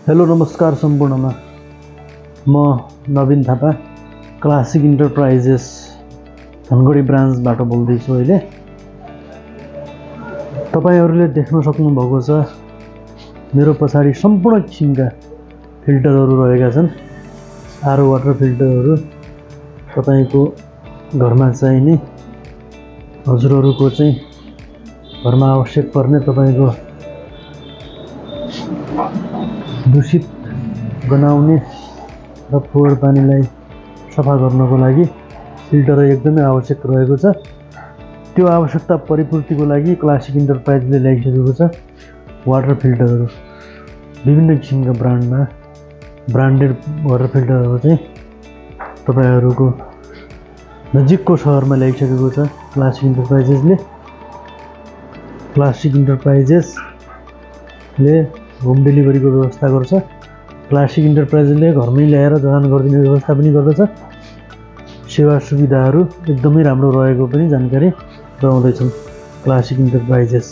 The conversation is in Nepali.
हेलो नमस्कार सम्पूर्णमा म नवीन थापा क्लासिक इन्टरप्राइजेस धनगढी ब्रान्चबाट बोल्दैछु। अहिले तपाईहरुले देख्न सक्नुभएको छ मेरो पछाडि सम्पूर्ण किसिमका फिल्टरहरू रहेका छन्। आरओ वाटर फिल्टरहरू तपाईको घरमा चाहिने हजुरहरुको चाहिँ घरमा आवश्यक पर्ने तपाईको दूषित गनाउने र फोहोर पानीलाई सफा गर्नको लागि फिल्टर एकदमै आवश्यक रहेको छ। त्यो आवश्यकता परिपूर्तिको लागि क्लासिक इन्टरप्राइजले ल्याइसकेको छ वाटर फिल्टरहरू। विभिन्न किसिमका ब्रान्डेड वाटर फिल्टरहरू चाहिँ तपाईहरुको नजिकको शहरमा ल्याइसकेको छ क्लासिक इन्टरप्राइजेसले। क्लासिक इन्टरप्राइजेसले होम डेलिभरीको व्यवस्था गर्छ। क्लासिक इन्टरप्राइजले घरमै ल्याएर जडान गरिदिने व्यवस्था पनि गर्दछ। सेवा सुविधाहरू एकदमै राम्रो रहेको पनि जानकारी गराउँदैछन् क्लासिक इन्टरप्राइजेस।